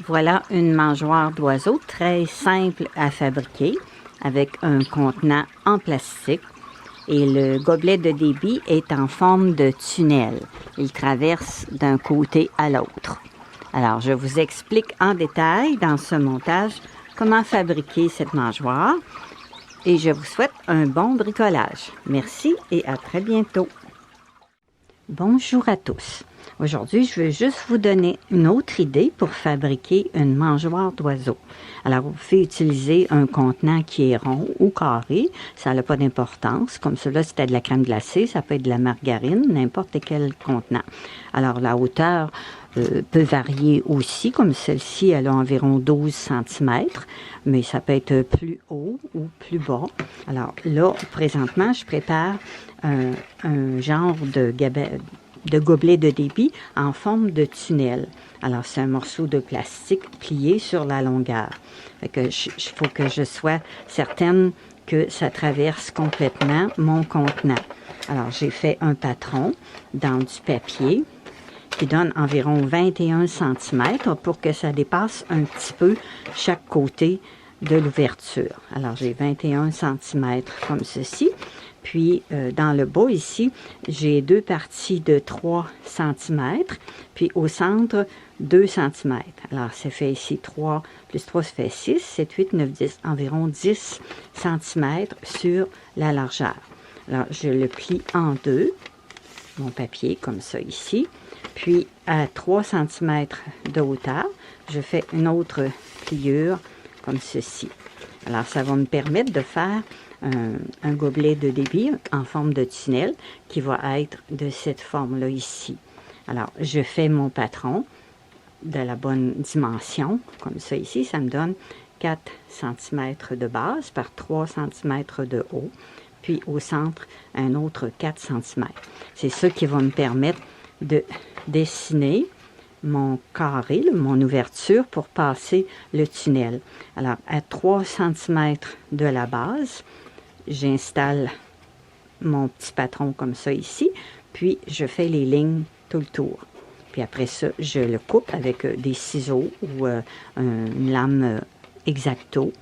Voilà une mangeoire d'oiseaux très simple à fabriquer avec un contenant en plastique et le gobelet de débit est en forme de tunnel. Il traverse d'un côté à l'autre. Alors, je vous explique en détail dans ce montage comment fabriquer cette mangeoire et je vous souhaite un bon bricolage. Merci et à très bientôt. Bonjour à tous. Aujourd'hui, je veux juste vous donner une autre idée pour fabriquer une mangeoire d'oiseaux. Alors, vous pouvez utiliser un contenant qui est rond ou carré, ça n'a pas d'importance. Comme cela, c'était de la crème glacée, ça peut être de la margarine, n'importe quel contenant. Alors, la hauteur peut varier aussi, comme celle-ci, elle a environ 12 cm, mais ça peut être plus haut ou plus bas. Alors là, présentement, je prépare un genre de gobelet de débit en forme de tunnel. Alors, c'est un morceau de plastique plié sur la longueur. Il faut que je sois certaine que ça traverse complètement mon contenant. Alors, j'ai fait un patron dans du papier qui donne environ 21 cm pour que ça dépasse un petit peu chaque côté de l'ouverture. Alors, j'ai 21 cm comme ceci. Puis, dans le bas ici, j'ai deux parties de 3 cm, puis au centre, 2 cm. Alors, ça fait ici 3 plus 3, ça fait 6, 7, 8, 9, 10, environ 10 cm sur la largeur. Alors, je le plie en deux, mon papier, comme ça ici. Puis, à 3 cm de hauteur, je fais une autre pliure comme ceci. Alors, ça va me permettre de faire un gobelet de débit en forme de tunnel qui va être de cette forme-là ici. Alors, je fais mon patron de la bonne dimension, comme ça ici. Ça me donne 4 cm de base par 3 cm de haut. Puis, au centre, un autre 4 cm. C'est ça qui va me permettre de dessiner mon carré, mon ouverture pour passer le tunnel. Alors, à 3 cm de la base, j'installe mon petit patron comme ça ici, puis je fais les lignes tout le tour. Puis après ça, je le coupe avec des ciseaux ou une lame X-Acto.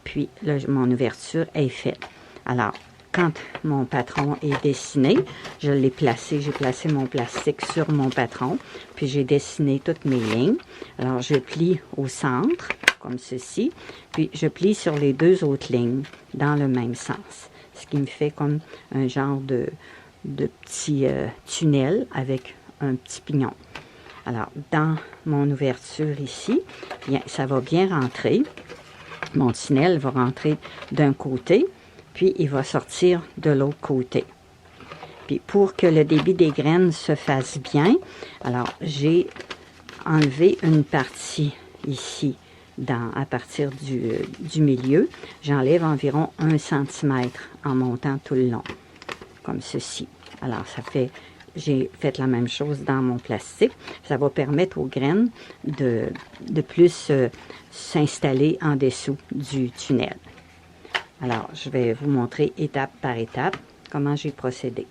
Puis là, mon ouverture est faite. Alors, quand mon patron est dessiné, je l'ai placé, j'ai placé mon plastique sur mon patron, puis j'ai dessiné toutes mes lignes. Alors, je plie au centre, comme ceci, puis je plie sur les deux autres lignes dans le même sens. Ce qui me fait comme un genre de petit tunnel avec un petit pignon. Alors, dans mon ouverture ici, bien, ça va bien rentrer. Mon tunnel va rentrer d'un côté, puis il va sortir de l'autre côté. Puis pour que le débit des graines se fasse bien, alors j'ai enlevé une partie ici, à partir du milieu. J'enlève environ 1 cm en montant tout le long, comme ceci. Alors j'ai fait la même chose dans mon plastique. Ça va permettre aux graines de plus s'installer en dessous du tunnel. Alors, je vais vous montrer étape par étape comment j'ai procédé.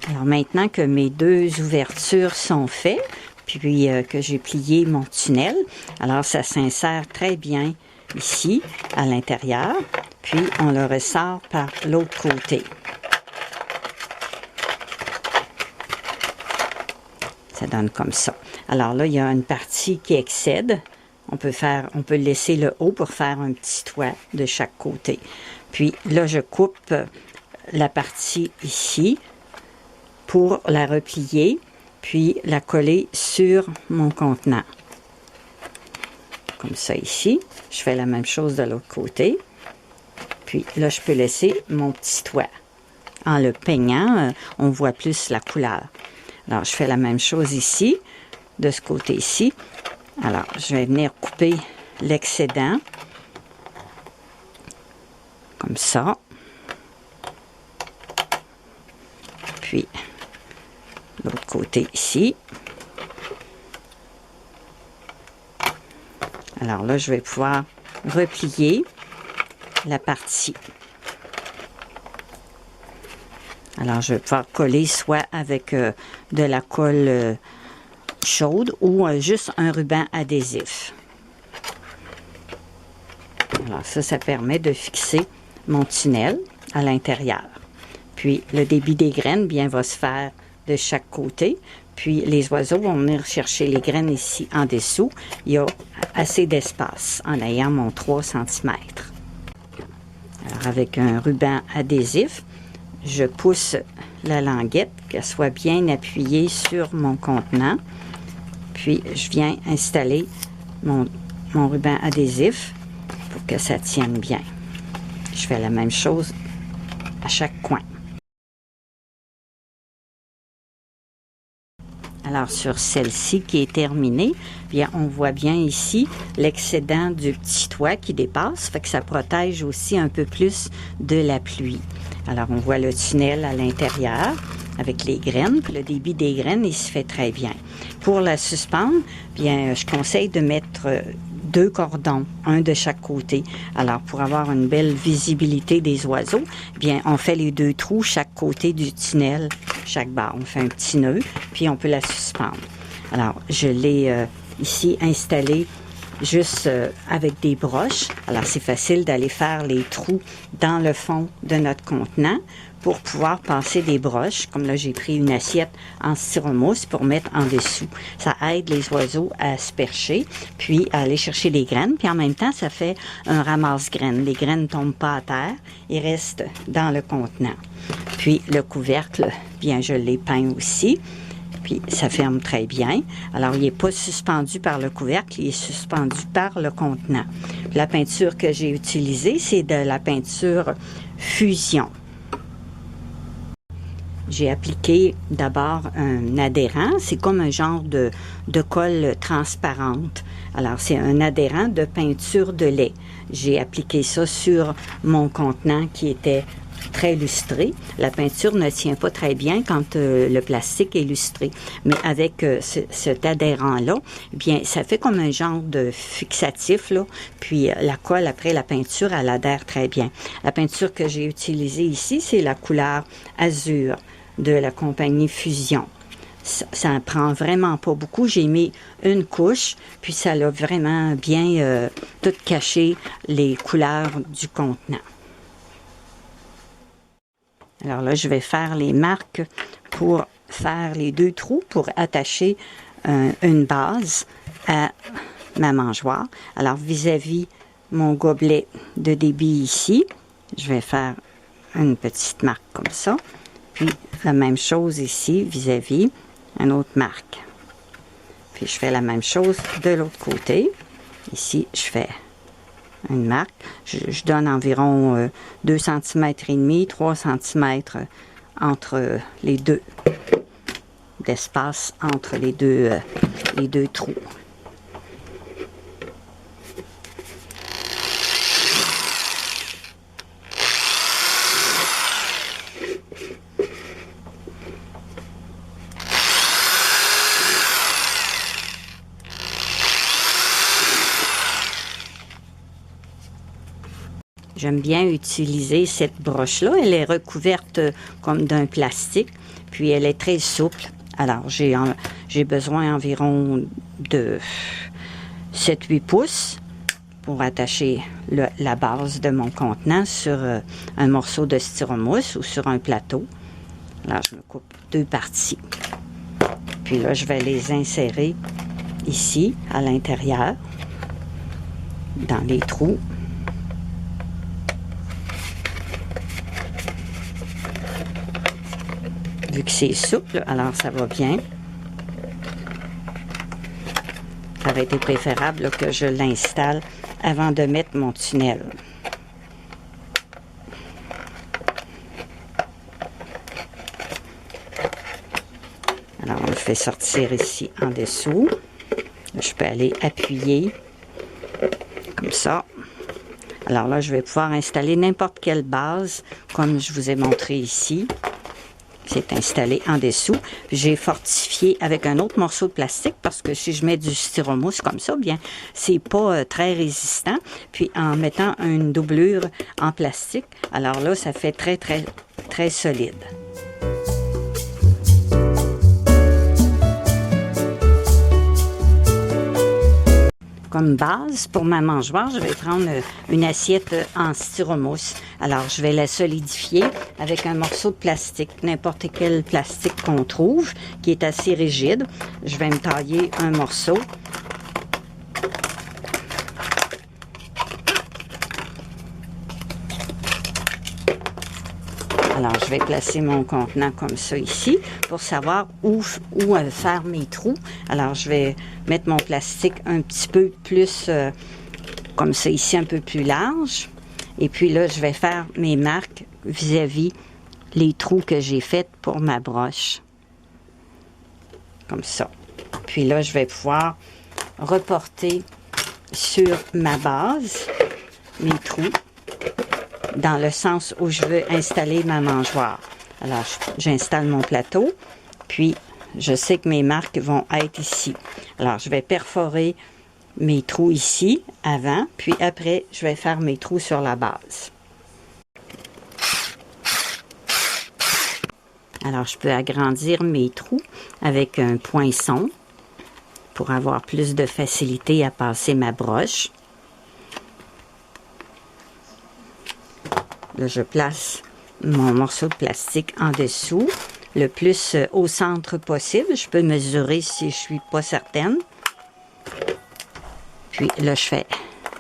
Alors, maintenant que mes deux ouvertures sont faites, puis que j'ai plié mon tunnel, alors ça s'insère très bien ici, à l'intérieur. Puis, on le ressort par l'autre côté. Ça donne comme ça. Alors là, il y a une partie qui excède. On peut laisser le haut pour faire un petit toit de chaque côté. Puis là, je coupe la partie ici pour la replier, puis la coller sur mon contenant. Comme ça ici. Je fais la même chose de l'autre côté. Puis là, je peux laisser mon petit toit. En le peignant, on voit plus la couleur. Alors, je fais la même chose ici, de ce côté-ci. Alors, je vais venir couper l'excédent. Comme ça. Puis, l'autre côté ici. Alors là, je vais pouvoir replier la partie. Alors, je vais pouvoir coller soit avec de la colle chaude ou juste un ruban adhésif. Alors ça permet de fixer mon tunnel à l'intérieur. Puis le débit des graines, bien, va se faire de chaque côté. Puis les oiseaux vont venir chercher les graines ici en dessous. Il y a assez d'espace en ayant mon 3 cm. Alors avec un ruban adhésif, je pousse la languette, qu'elle soit bien appuyée sur mon contenant. Puis je viens installer mon ruban adhésif pour que ça tienne bien. Je fais la même chose à chaque coin. Alors sur celle-ci qui est terminée, bien on voit bien ici l'excédent du petit toit qui dépasse, fait que ça protège aussi un peu plus de la pluie. Alors on voit le tunnel à l'intérieur avec les graines, puis le débit des graines, il se fait très bien. Pour la suspendre, bien je conseille de mettre 2 cordons, un de chaque côté. Alors, pour avoir une belle visibilité des oiseaux, bien, on fait les 2 trous chaque côté du tunnel, chaque barre. On fait un petit nœud, puis on peut la suspendre. Alors, je l'ai ici installée juste avec des broches. Alors, c'est facile d'aller faire les trous dans le fond de notre contenant pour pouvoir passer des broches. Comme là, j'ai pris une assiette en styromousse pour mettre en dessous. Ça aide les oiseaux à se percher, puis à aller chercher les graines. Puis en même temps, ça fait un ramasse-graines. Les graines ne tombent pas à terre, ils restent dans le contenant. Puis le couvercle, bien, je l'ai peint aussi. Puis ça ferme très bien. Alors, il n'est pas suspendu par le couvercle, il est suspendu par le contenant. Puis, la peinture que j'ai utilisée, c'est de la peinture Fusion. J'ai appliqué d'abord un adhérent. C'est comme un genre de colle transparente. Alors, c'est un adhérent de peinture de lait. J'ai appliqué ça sur mon contenant qui était très lustré. La peinture ne tient pas très bien quand le plastique est lustré. Mais avec cet adhérent-là, bien, ça fait comme un genre de fixatif, là. Puis la colle, après la peinture, elle adhère très bien. La peinture que j'ai utilisée ici, c'est la couleur azur de la compagnie Fusion. Ça en prend vraiment pas beaucoup. J'ai mis une couche, puis ça l'a vraiment bien tout caché les couleurs du contenant. Alors là, je vais faire les marques pour faire les 2 trous pour attacher une base à ma mangeoire. Alors, vis-à-vis mon gobelet de débit ici, je vais faire une petite marque comme ça. Puis, la même chose ici, vis-à-vis une autre marque. Puis, je fais la même chose de l'autre côté. Ici, je fais une marque. Je donne environ 2 cm et demi, 3 cm entre les deux, d'espace entre les deux trous. J'aime bien utiliser cette broche-là. Elle est recouverte comme d'un plastique, puis elle est très souple. Alors, j'ai besoin environ de 7-8 pouces pour attacher la base de mon contenant sur un morceau de styromousse ou sur un plateau. Alors, je me coupe 2 parties. Puis là, je vais les insérer ici, à l'intérieur, dans les trous. Vu que c'est souple, alors ça va bien. Ça aurait été préférable là, que je l'installe avant de mettre mon tunnel. Alors, on le fait sortir ici en dessous. Je peux aller appuyer comme ça. Alors là, je vais pouvoir installer n'importe quelle base, comme je vous ai montré ici. C'est installé en dessous. J'ai fortifié avec un autre morceau de plastique parce que si je mets du styromousse comme ça, bien, c'est pas très résistant. Puis en mettant une doublure en plastique, alors là, ça fait très, très, très solide. Comme base, pour ma mangeoire, je vais prendre une assiette en styromousse. Alors, je vais la solidifier avec un morceau de plastique, n'importe quel plastique qu'on trouve, qui est assez rigide. Je vais me tailler un morceau. Alors, je vais placer mon contenant comme ça ici pour savoir où faire mes trous. Alors, je vais mettre mon plastique un petit peu plus, comme ça ici, un peu plus large. Et puis là, je vais faire mes marques vis-à-vis les trous que j'ai faits pour ma broche. Comme ça. Puis là, je vais pouvoir reporter sur ma base mes trous, dans le sens où je veux installer ma mangeoire. Alors, j'installe mon plateau, puis je sais que mes marques vont être ici. Alors, je vais perforer mes trous ici, avant, puis après, je vais faire mes trous sur la base. Alors, je peux agrandir mes trous avec un poinçon pour avoir plus de facilité à passer ma broche. Là, je place mon morceau de plastique en dessous, le plus au centre possible. Je peux mesurer si je suis pas certaine. Puis là, je fais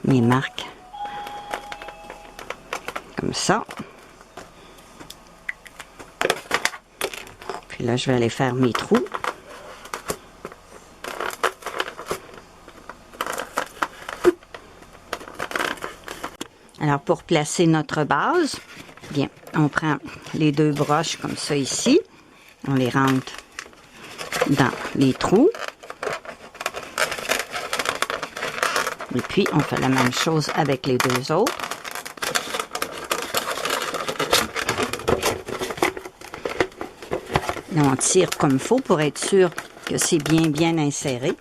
mes marques comme ça. Puis là, je vais aller faire mes trous. Alors, pour placer notre base, bien, on prend les deux broches comme ça ici. On les rentre dans les trous. Et puis, on fait la même chose avec les deux autres. Là, on tire comme il faut pour être sûr que c'est bien inséré.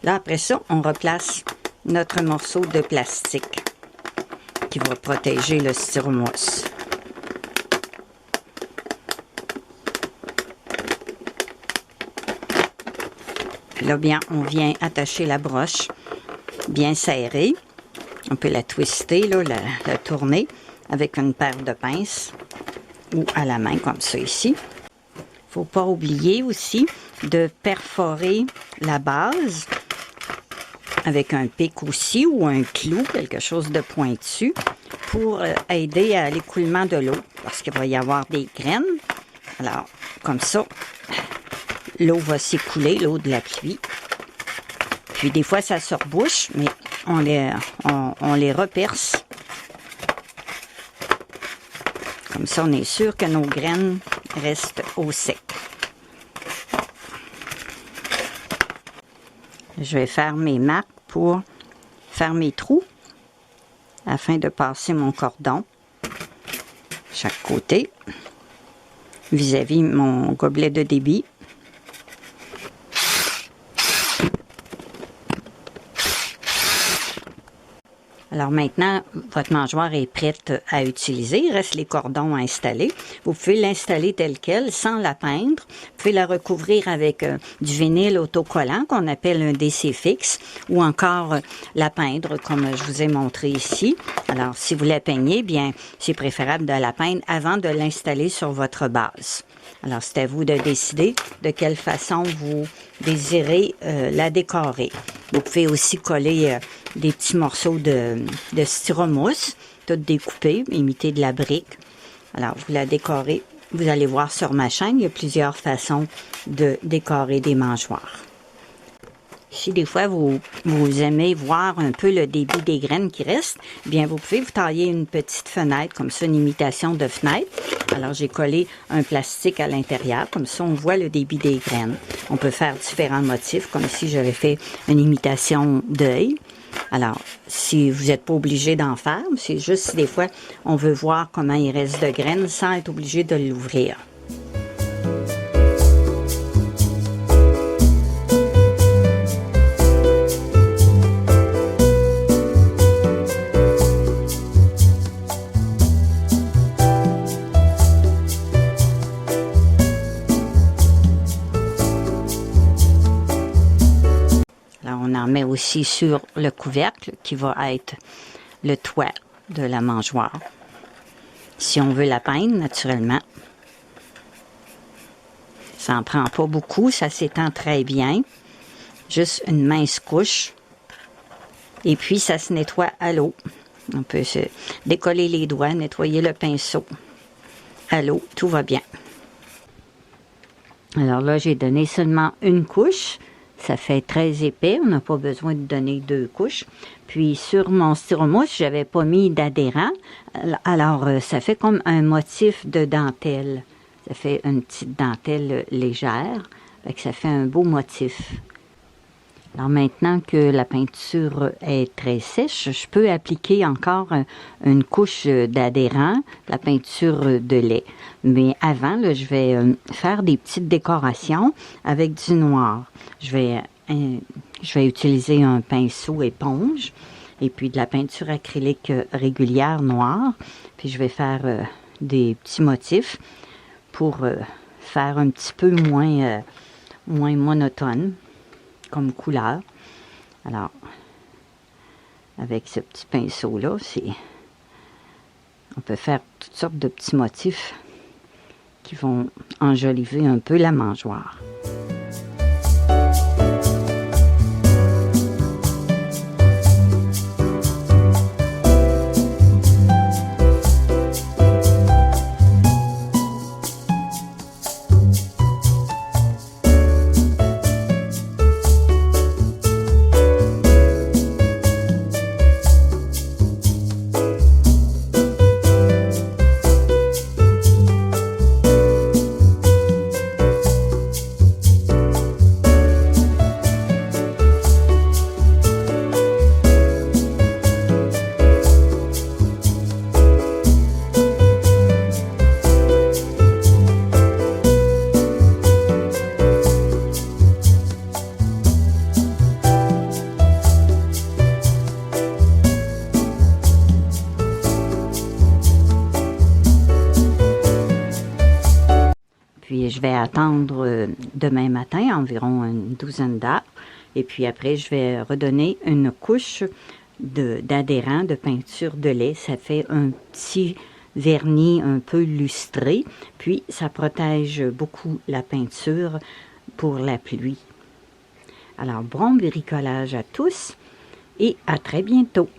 Là, après ça, on replace notre morceau de plastique qui va protéger le styromousse. Puis là, bien, on vient attacher la broche bien serrée. On peut la twister, là, la tourner avec une paire de pinces ou à la main, comme ça ici. Il ne faut pas oublier aussi de perforer la base avec un pic aussi ou un clou, quelque chose de pointu, pour aider à l'écoulement de l'eau, parce qu'il va y avoir des graines. Alors, comme ça, l'eau va s'écouler, l'eau de la pluie. Puis des fois, ça se rebouche, mais on les reperce. Comme ça, on est sûr que nos graines restent au sec. Je vais faire mes marques pour faire mes trous afin de passer mon cordon chaque côté vis-à-vis mon gobelet de débit. Alors maintenant, votre mangeoire est prête à utiliser. Il reste les cordons à installer. Vous pouvez l'installer telle quelle, sans la peindre. Vous pouvez la recouvrir avec du vinyle autocollant qu'on appelle un DC fixe, ou encore la peindre comme je vous ai montré ici. Alors, si vous la peignez, bien, c'est préférable de la peindre avant de l'installer sur votre base. Alors, c'est à vous de décider de quelle façon vous désirez la décorer. Vous pouvez aussi coller des petits morceaux de styromousse, tout découpé, imiter de la brique. Alors, vous la décorez. Vous allez voir sur ma chaîne, il y a plusieurs façons de décorer des mangeoires. Si des fois vous aimez voir un peu le débit des graines qui restent, bien vous pouvez vous tailler une petite fenêtre, comme ça, une imitation de fenêtre. Alors j'ai collé un plastique à l'intérieur, comme ça on voit le débit des graines. On peut faire différents motifs, comme si j'avais fait une imitation d'œil. Alors, si vous n'êtes pas obligé d'en faire, c'est juste si des fois on veut voir comment il reste de graines sans être obligé de l'ouvrir. met aussi sur le couvercle qui va être le toit de la mangeoire. Si on veut la peindre, naturellement, ça n'en prend pas beaucoup, ça s'étend très bien. Juste une mince couche. Et puis, ça se nettoie à l'eau. On peut se décoller les doigts, nettoyer le pinceau à l'eau, tout va bien. Alors là, j'ai donné seulement une couche. Ça fait très épais, on n'a pas besoin de donner 2 couches. Puis sur mon styromousse, je n'avais pas mis d'adhérent. Alors, ça fait comme un motif de dentelle. Ça fait une petite dentelle légère. Fait que ça fait un beau motif. Alors maintenant que la peinture est très sèche, je peux appliquer encore une couche d'adhérent, la peinture de lait. Mais avant, là, je vais faire des petites décorations avec du noir. Je vais utiliser un pinceau éponge et puis de la peinture acrylique régulière noire. Puis je vais faire des petits motifs pour faire un petit peu moins monotone comme couleur. Alors, avec ce petit pinceau-là, on peut faire toutes sortes de petits motifs qui vont enjoliver un peu la mangeoire. Puis je vais attendre demain matin, environ une douzaine d'heures. Et puis après, je vais redonner une couche d'adhérent, de peinture de lait. Ça fait un petit vernis un peu lustré. Puis ça protège beaucoup la peinture pour la pluie. Alors, bon bricolage à tous et à très bientôt.